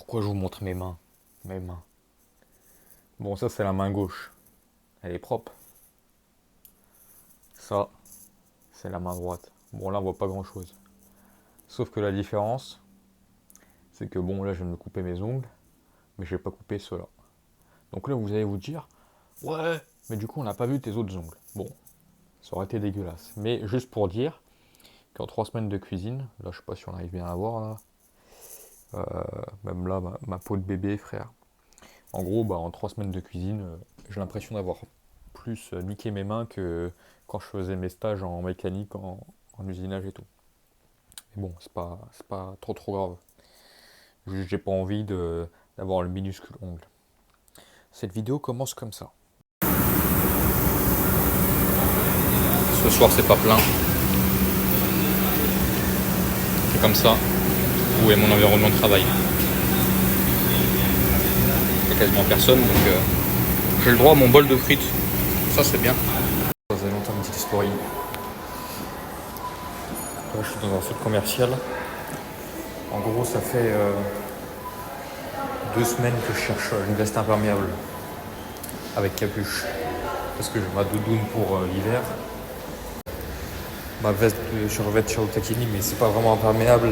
pourquoi je vous montre mes mains. Mes mains. Bon, ça, c'est la main gauche. Elle est propre. Ça, c'est la main droite. Bon, là, on voit pas grand-chose. Sauf que la différence, c'est que bon, là, je viens de me couper mes ongles, mais je vais pas couper ceux-là. Donc là, vous allez vous dire, ouais, mais du coup, on n'a pas vu tes autres ongles. Bon, ça aurait été dégueulasse. Mais juste pour dire qu'en 3 semaines de cuisine, là, je sais pas si on arrive bien à voir, là. Même là, ma peau de bébé, frère. En gros, en 3 semaines de cuisine, j'ai l'impression d'avoir plus niqué mes mains que quand je faisais mes stages en mécanique, en usinage et tout. Mais bon, c'est pas trop grave. Juste, j'ai pas envie d'avoir le minuscule ongle. Cette vidéo commence comme ça. Ce soir, c'est pas plein. C'est comme ça. Où est mon environnement de travail? Il n'y a quasiment personne, donc j'ai le droit à mon bol de frites. Ça, c'est bien. Vous avez longtemps une petite story. Là, je suis dans un centre commercial. En gros, ça fait 2 semaines que je cherche une veste imperméable avec capuche. Parce que j'ai ma doudoune pour l'hiver. Ma veste de survêt chez Otakini, mais c'est pas vraiment imperméable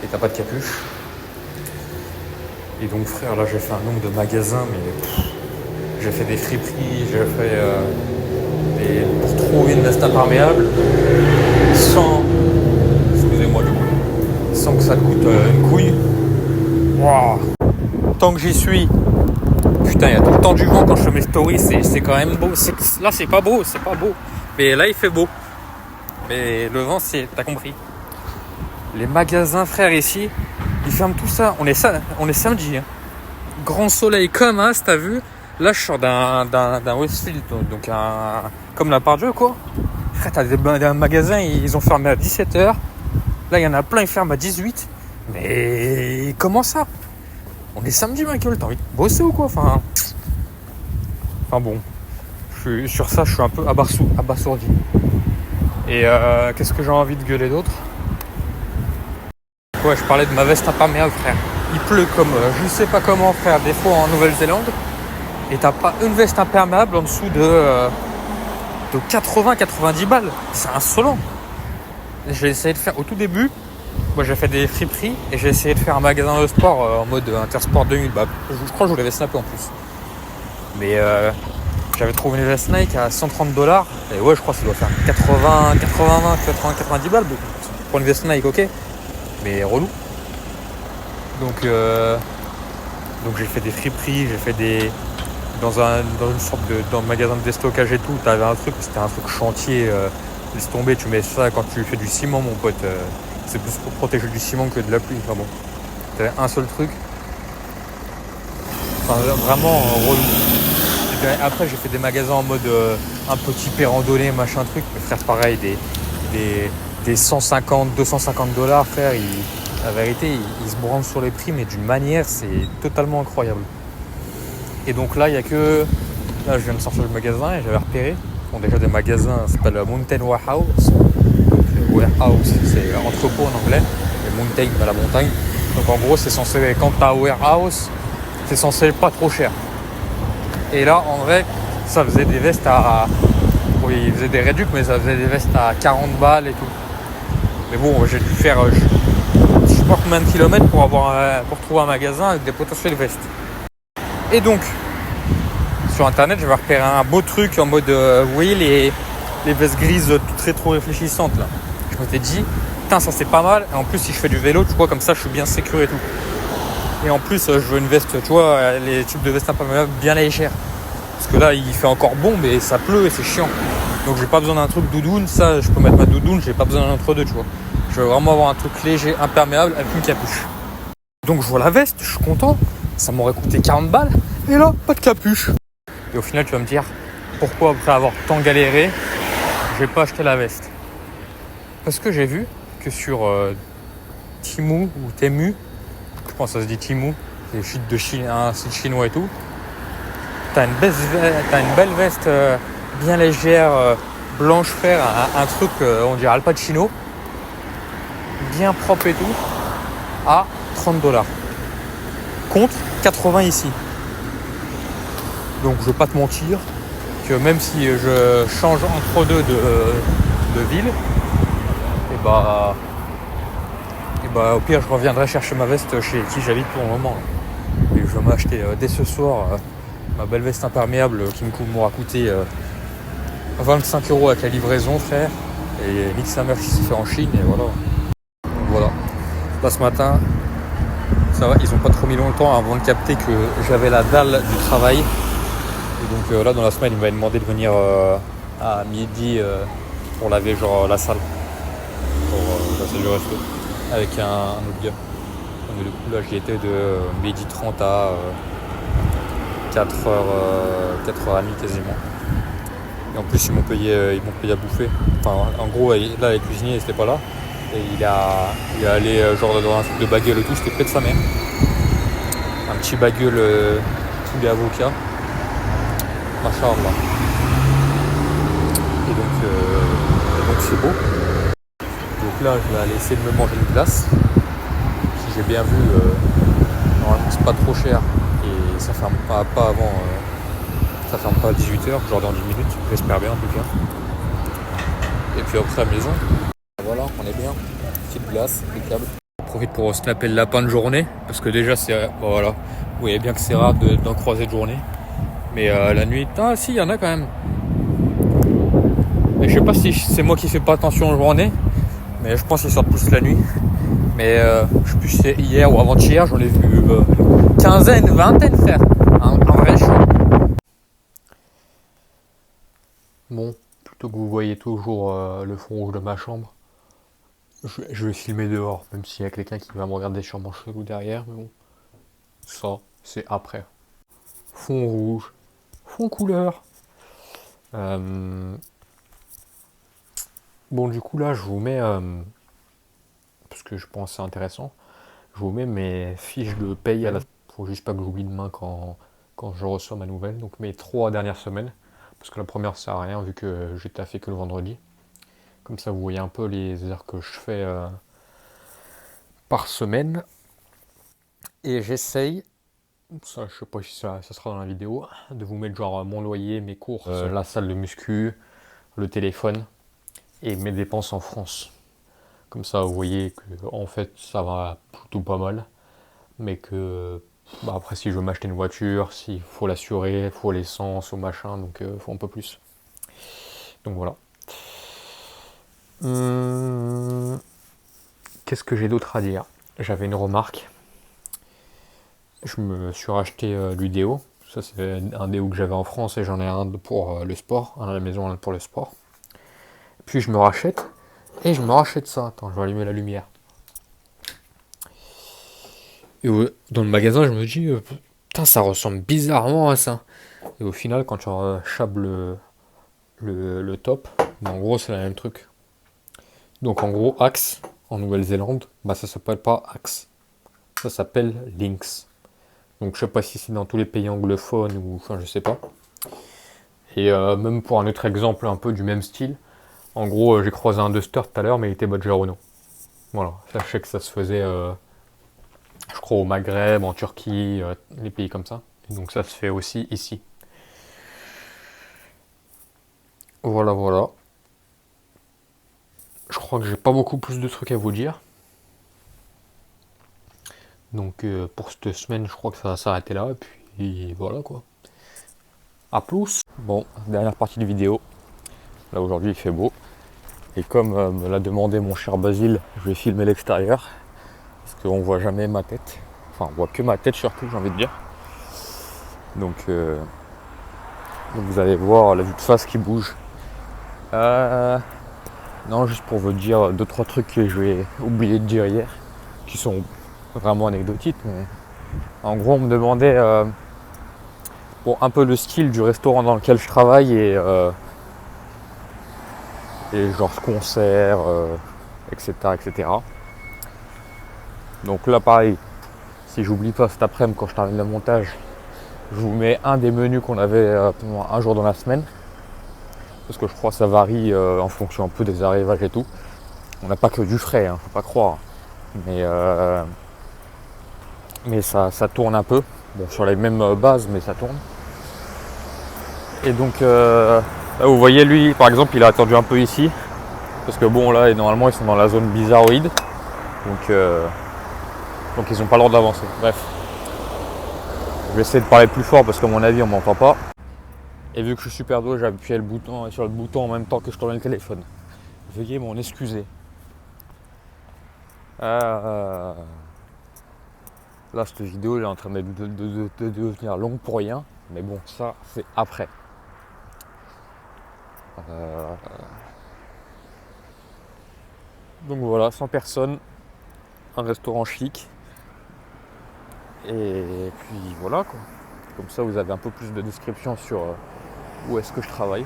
et t'as pas de capuche. Et donc, frère, là, j'ai fait un nombre de magasins, mais j'ai fait des friperies, j'ai fait pour trouver une veste imperméable sans, excusez-moi du coup, sans que ça coûte une couille. Waouh. Tant que j'y suis, putain, il y a tout le temps du vent quand je fais mes stories, c'est quand même beau. Là, c'est pas beau, mais là, il fait beau. Mais le vent, t'as compris. Les magasins, frère, ici, ils ferment tout ça. On est samedi. Hein. Grand soleil comme as, t'as vu? Là, je sors d'un Westfield, donc comme la part Dieu, quoi. Frère, t'as des magasins, ils ont fermé à 17h. Là, il y en a plein, ils ferment à 18. Mais comment ça? On est samedi, ma gueule, t'as envie de bosser ou quoi? Enfin bon, sur ça, je suis un peu abasourdi. Et qu'est-ce que j'ai envie de gueuler d'autre? Ouais, je parlais de ma veste imperméable, frère. Il pleut comme je sais pas comment, frère, des fois en Nouvelle-Zélande. Et t'as pas une veste imperméable en dessous de 80-90 balles. C'est insolent. J'ai essayé de faire, au tout début, moi j'ai fait des friperies et j'ai essayé de faire un magasin de sport en mode Intersport 2000. Je crois que je vous l'avais snappé en plus. Mais j'avais trouvé une veste Nike à 130 $. Et ouais, je crois que ça doit faire 90 balles. Pour une veste Nike, ok. Mais relou. Donc j'ai fait des friperies, j'ai fait dans une sorte dans le magasin de déstockage et tout. T'avais un truc, c'était un truc chantier. Laisse tomber, tu mets ça quand tu fais du ciment, mon pote. C'est plus pour protéger du ciment que de la pluie. Enfin bon, t'avais un seul truc. Enfin vraiment relou. Après j'ai fait des magasins en mode un peu typé randonnée, machin truc. Mais frère, pareil, des 150, 250 $, frère, la vérité, ils se branlent sur les prix, mais d'une manière, c'est totalement incroyable. Et donc là, il y a que... Là, je viens de sortir du magasin et j'avais repéré. Bon, déjà des magasins, ça s'appelle Mountain Warehouse. Warehouse, c'est entrepôt en anglais. Et Mountain, la montagne. Donc en gros, c'est censé, quand t'as warehouse, c'est censé être pas trop cher. Et là, en vrai, ça faisait des vestes à... Oui, ils faisaient des réducs, mais ça faisait des vestes à 40 balles et tout. Mais bon, j'ai dû faire je sais pas combien de kilomètres pour trouver un magasin avec des potentielles vestes. Et donc, sur internet, j'avais repéré un beau truc en mode vous voyez les vestes grises toutes rétro réfléchissantes là. Je m'étais dit, putain, ça c'est pas mal. Et en plus, si je fais du vélo, tu vois, comme ça je suis bien sécure et tout. Et en plus, je veux une veste, tu vois, les types de vestes imperméables bien légères. Parce que là, il fait encore bon, mais ça pleut et c'est chiant. Donc j'ai pas besoin d'un truc doudoune, ça je peux mettre ma doudoune, j'ai pas besoin d'un entre-deux, tu vois. Je veux vraiment avoir un truc léger, imperméable avec une capuche. Donc je vois la veste, je suis content, ça m'aurait coûté 40 balles, et là, pas de capuche. Et au final, tu vas me dire, pourquoi après avoir tant galéré, j'ai pas acheté la veste? Parce que j'ai vu que sur Temu ou Temu, je pense que ça se dit Temu, c'est un site chinois et tout, t'as une belle veste bien légère, blanche fer, un truc, on dirait Al Pacino, bien propre et tout, à 30 $. contre 80 ici. Donc je ne vais pas te mentir que même si je change entre deux de ville, et au pire je reviendrai chercher ma veste chez qui j'habite pour le moment. Et je vais m'acheter dès ce soir ma belle veste imperméable qui m'aura coûté 25 € avec la livraison, frère. Et nique sa mère qui s'y fait en Chine, et voilà. Donc voilà. Là ce matin, ça va, ils ont pas trop mis longtemps avant de capter que j'avais la dalle du travail. Et donc là dans la semaine, il m'avait demandé de venir à midi pour laver genre la salle. Pour la salle du resto. Avec un autre gars. Donc du coup là j'y étais de midi 30 à 4h30 quasiment. Et en plus ils m'ont payé à bouffer. Enfin en gros là les cuisiniers n'étaient pas là. Et il est allé genre dans un truc de bagueule et tout, c'était près de sa mère. Un petit bagueule poulet avocat. Machallah. Et donc c'est beau. Donc là je vais aller essayer de me manger une glace. Si j'ai bien vu, normalement c'est pas trop cher. Et ça ferme pas avant. Ça ferme pas à 18h, genre dans 10 minutes, j'espère bien en tout cas. Et puis après à la maison, voilà, on est bien. Petite glace, impeccable. On profite pour snapper le lapin de journée, parce que déjà c'est. Voilà, vous voyez bien que c'est rare d'en croiser de journée. Mais la nuit, si, il y en a quand même. Et je sais pas si c'est moi qui fais pas attention aux journées, mais je pense qu'ils sortent plus la nuit. Mais je sais plus si c'est hier ou avant-hier, j'en ai vu quinzaine, vingtaine, frère. Un vrai show. Bon, plutôt que vous voyez toujours le fond rouge de ma chambre, je vais filmer dehors, même s'il y a quelqu'un qui va me regarder sûrement chelou derrière, mais bon, ça, c'est après. Fond rouge, fond couleur. Bon, du coup, là, je vous mets, parce que je pense que c'est intéressant, je vous mets mes fiches de paye à la... Faut juste pas que j'oublie demain quand je reçois ma nouvelle, donc mes 3 dernières semaines. Parce que la première ça sert à rien vu que j'ai taffé que le vendredi. Comme ça vous voyez un peu les heures que je fais par semaine. Et j'essaye, ça je sais pas si ça sera dans la vidéo, de vous mettre genre mon loyer, mes courses, la salle de muscu, le téléphone et mes dépenses en France. Comme ça vous voyez que en fait ça va plutôt pas mal. Mais que après si je veux m'acheter une voiture, s'il faut l'assurer, il faut l'essence ou machin, donc il faut un peu plus. Donc voilà. Qu'est-ce que j'ai d'autre à dire? J'avais une remarque. Je me suis racheté du déo. Ça c'est un déo que j'avais en France et j'en ai un pour le sport, un à la maison, un pour le sport. Puis je me rachète ça. Attends, je vais allumer la lumière. Et dans le magasin, je me dis, putain, ça ressemble bizarrement à ça. Et au final, quand tu chapes le top, en gros, c'est le même truc. Donc en gros, Axe, en Nouvelle-Zélande, ça s'appelle pas Axe. Ça s'appelle Lynx. Donc je sais pas si c'est dans tous les pays anglophones ou... Enfin, je sais pas. Et même pour un autre exemple un peu du même style, en gros, j'ai croisé un Duster tout à l'heure, mais il était Badger Renault. Voilà, ça, je sais que ça se faisait, je crois, au Maghreb, en Turquie, les pays comme ça. Et donc ça se fait aussi ici. Voilà, voilà. Je crois que j'ai pas beaucoup plus de trucs à vous dire. Donc pour cette semaine, je crois que ça va s'arrêter là. Et puis voilà quoi. A plus. Bon, dernière partie de vidéo. Là aujourd'hui il fait beau. Et comme me l'a demandé mon cher Basile, je vais filmer l'extérieur. Parce qu'on voit jamais ma tête. Enfin on voit que ma tête surtout, j'ai envie de dire. Donc vous allez voir la vue de face qui bouge. Non, juste pour vous dire 2-3 trucs que je vais oublier de dire hier, qui sont vraiment anecdotiques, mais en gros on me demandait un peu le style du restaurant dans lequel je travaille et genre ce qu'on sert, etc., etc. Donc là pareil, si j'oublie pas cet après-midi quand je termine le montage, je vous mets un des menus qu'on avait pendant un jour dans la semaine. Parce que je crois que ça varie en fonction un peu des arrivages et tout. On n'a pas que du frais, faut pas croire. Mais mais ça tourne un peu. Bon, sur les mêmes bases, mais ça tourne. Et donc, là, vous voyez, lui, par exemple, il a attendu un peu ici. Parce que bon, là, normalement, ils sont dans la zone bizarroïde. Donc ils n'ont pas le droit d'avancer. Bref. Je vais essayer de parler plus fort parce qu'à mon avis, on m'entend pas. Et vu que je suis super doué, j'ai appuyé sur le bouton en même temps que je tournais le téléphone. Veuillez m'en excuser. Là, cette vidéo elle est en train de devenir longue pour rien. Mais bon, ça, c'est après. Donc voilà, 100 personnes, un restaurant chic. Et puis voilà quoi. Comme ça, vous avez un peu plus de description sur où est-ce que je travaille.